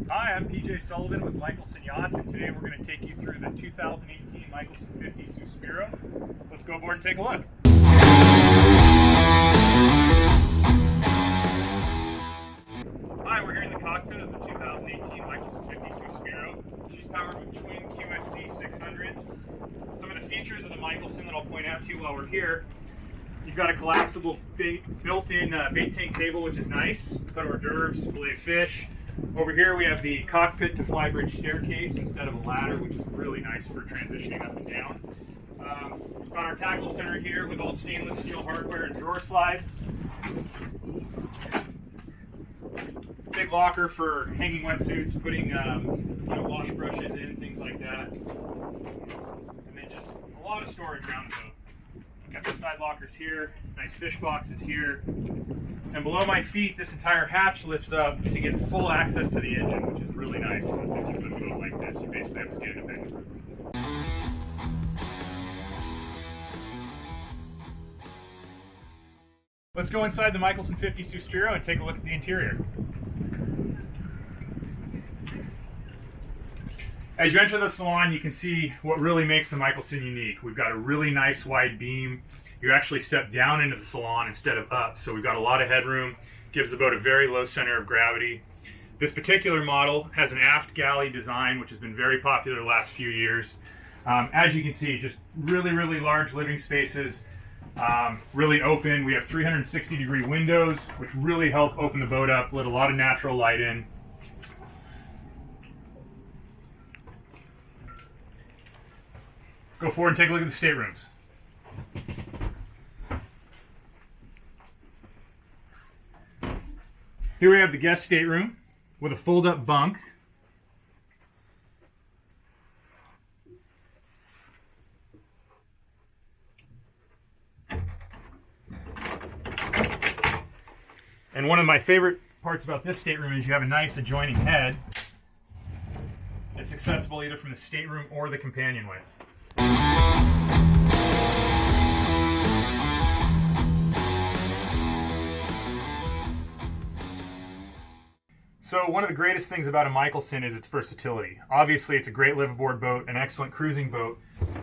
Hi, I'm PJ Sullivan with Mikelson Yachts, and today we're going to take you through the 2018 Mikelson 50 Suspiro. Let's go aboard and take a look. Hi, we're here in the cockpit of the 2018 Mikelson 50 Suspiro. She's powered with twin QSC 600s. Some of the features of the Mikelson that I'll point out to you while we're here: you've got a collapsible built-in bait tank table, which is nice. Put hors d'oeuvres, fillet fish. Over here we have the cockpit to Flybridge staircase instead of a ladder, which is really nice for transitioning up and down. We've got our tackle center here with all stainless steel hardware and drawer slides. Big locker for hanging wetsuits, putting wash brushes in, things like that. And then just a lot of storage around the boat. Got some side lockers here, nice fish boxes here. And below my feet, this entire hatch lifts up to get full access to the engine, which is really nice on a 50-foot boat like this. You basically have a stand-up engine. Let's go inside the Mikelson 50 Suspiro and take a look at the interior. As you enter the Salon, you can see what really makes the Mikelson unique. We've got a really nice wide beam. You actually step down into the Salon instead of up, so we've got a lot of headroom. Gives the boat a very low center of gravity. This particular model has an aft galley design, which has been very popular the last few years. As you can see, just really large living spaces, really open. We have 360-degree windows, which really help open the boat up, let a lot of natural light in. Let's go forward and take a look at the staterooms. Here we have the guest stateroom with a fold-up bunk. And one of my favorite parts about this stateroom is you have a nice adjoining head. It's accessible either from the stateroom or the companionway. So one of the greatest things about a Mikelson is its versatility. Obviously, it's a great liveaboard boat, an excellent cruising boat,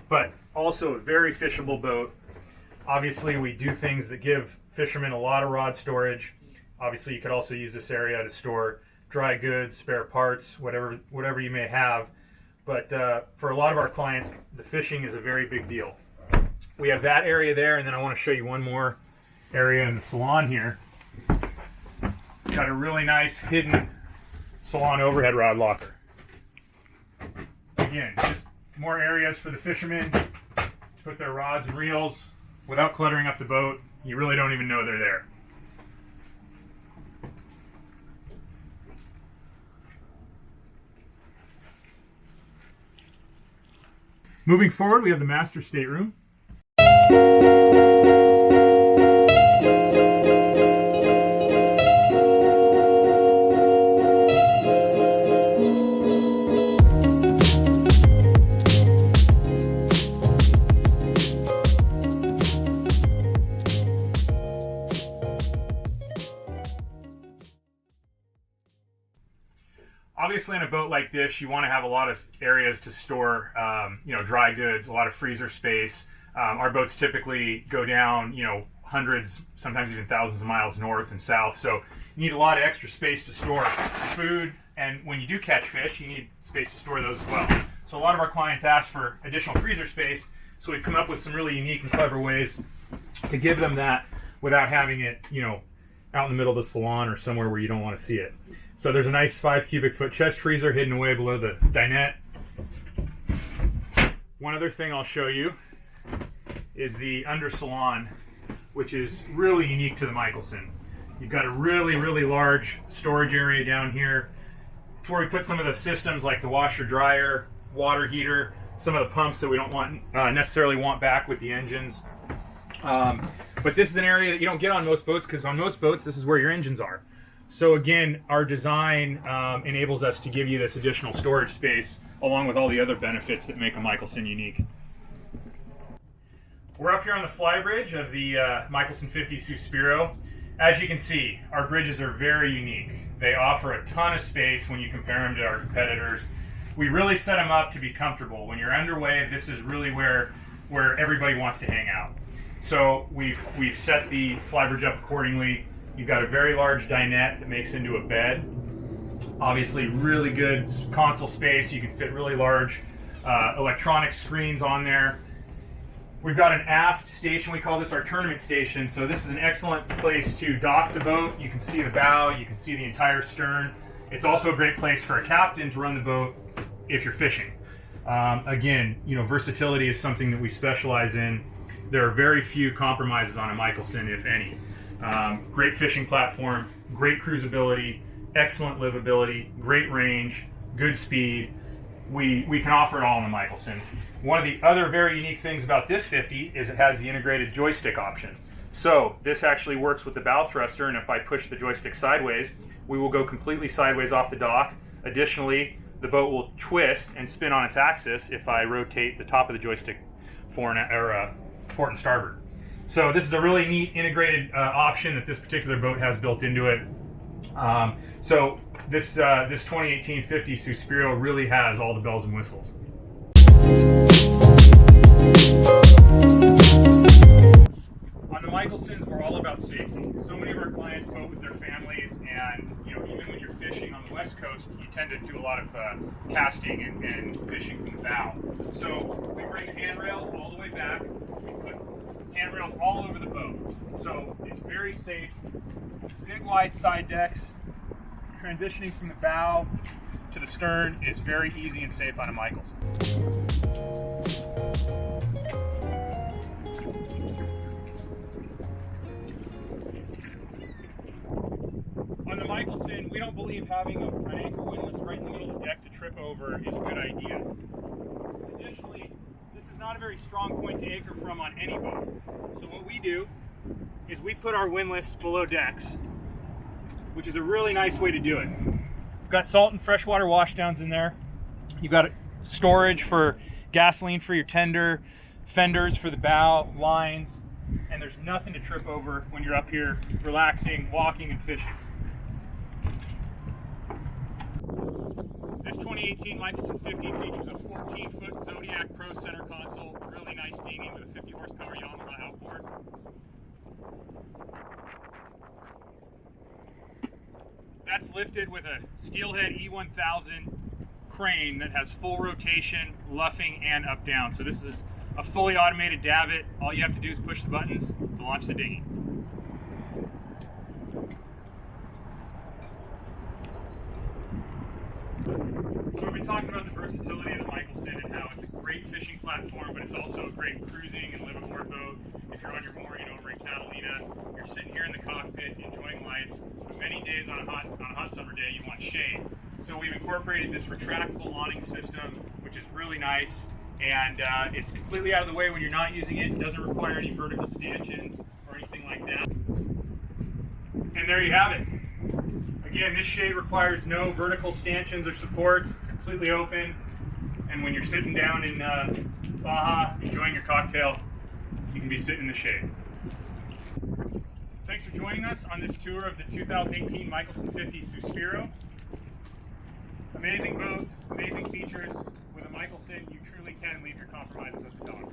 but also a very fishable boat. Obviously, we do things that give fishermen a lot of rod storage. Obviously, you could also use this area to store dry goods, spare parts, whatever you may have. But for a lot of our clients, the fishing is a very big deal. We have that area there, and then I want to show you one more area in the Salon here. Got a really nice hidden Salon overhead rod locker. Again, just more areas for the fishermen to put their rods and reels without cluttering up the boat. You really don't even know they're there. Moving forward, we have the master stateroom. Obviously, in a boat like this, you want to have a lot of areas to store, dry goods, a lot of freezer space. Our boats typically go down, hundreds, sometimes even thousands of miles north and south. So you need a lot of extra space to store food. And when you do catch fish, you need space to store those as well. So a lot of our clients ask for additional freezer space. So we've come up with some really unique and clever ways to give them that without having it, out in the middle of the Salon or somewhere where you don't want to see it. So there's a nice 5 cubic foot chest freezer hidden away below the dinette. One other thing I'll show you is the under Salon, which is really unique to the Mikelson. You've got a really large storage area down here. It's where we put some of the systems like the washer dryer, water heater, some of the pumps that we don't necessarily want back with the engines. But this is an area that you don't get on most boats, because on most boats this is where your engines are. So again, our design enables us to give you this additional storage space along with all the other benefits that make a Mikelson unique. We're up here on the Flybridge of the Mikelson 50 Suspiro. As you can see, our bridges are very unique. They offer a ton of space when you compare them to our competitors. We really set them up to be comfortable. When you're underway, this is really where everybody wants to hang out. So we've set the Flybridge up accordingly. You've got a very large dinette that makes into a bed. Obviously, really good console space. You can fit really large electronic screens on there. We've got an aft station. We call this our tournament station. So this is an excellent place to dock the boat. You can see the bow. You can see the entire stern. It's also a great place for a captain to run the boat if you're fishing. Again, versatility is something that we specialize in. There are very few compromises on a Mikelson, if any. Great fishing platform, great cruisability, excellent livability, great range, good speed. We can offer it all in the Mikelson. One of the other very unique things about this 50 is it has the integrated joystick option. So this actually works with the bow thruster, and if I push the joystick sideways, we will go completely sideways off the dock. Additionally, the boat will twist and spin on its axis if I rotate the top of the joystick port and starboard. So this is a really neat integrated option that this particular boat has built into it. So this 2018 50 Suspiro really has all the bells and whistles. On the Mikelsons, we're all about safety. So many of our clients boat with their families, and even when you're fishing on the West Coast, you tend to do a lot of casting and fishing from the bow. So we bring handrails all the way back. We put handrails all over the boat, so it's very safe. Big wide side decks. Transitioning from the bow to the stern is very easy and safe on a Mikelson. On the Mikelson, we don't believe having an anchor windlass right in the middle of the deck to trip over is a good idea. Additionally, this is not a very strong point to anchor from on any boat. So what we do is we put our windlass below decks, which is a really nice way to do it. We've got salt and freshwater washdowns in there. You've got storage for gasoline for your tender, fenders for the bow, lines, and there's nothing to trip over when you're up here relaxing, walking, and fishing. This 2018 Mikelson 50 features a 14-foot Zodiac Pro center console, really nice dinghy with a 50 horsepower Yamaha outboard. That's lifted with a Steelhead E1000 crane that has full rotation, luffing, and up down. So this is a fully automated davit. All you have to do is push the buttons to launch the dinghy. So we've been talking about the versatility of the Mikelson and how it's a great fishing platform, but it's also a great cruising and liveaboard boat. If you're on your mooring over in Catalina, you're sitting here in the cockpit enjoying life. But many days on a hot summer day, you want shade. So we've incorporated this retractable awning system, which is really nice, and it's completely out of the way when you're not using it. It doesn't require any vertical stanchions or anything like that. And there you have it. Again, this shade requires no vertical stanchions or supports. It's completely open. And when you're sitting down in Baja, enjoying your cocktail, you can be sitting in the shade. Thanks for joining us on this tour of the 2018 Mikelson 50 Suspiro. Amazing boat, amazing features. With a Mikelson, you truly can leave your compromises at the dock.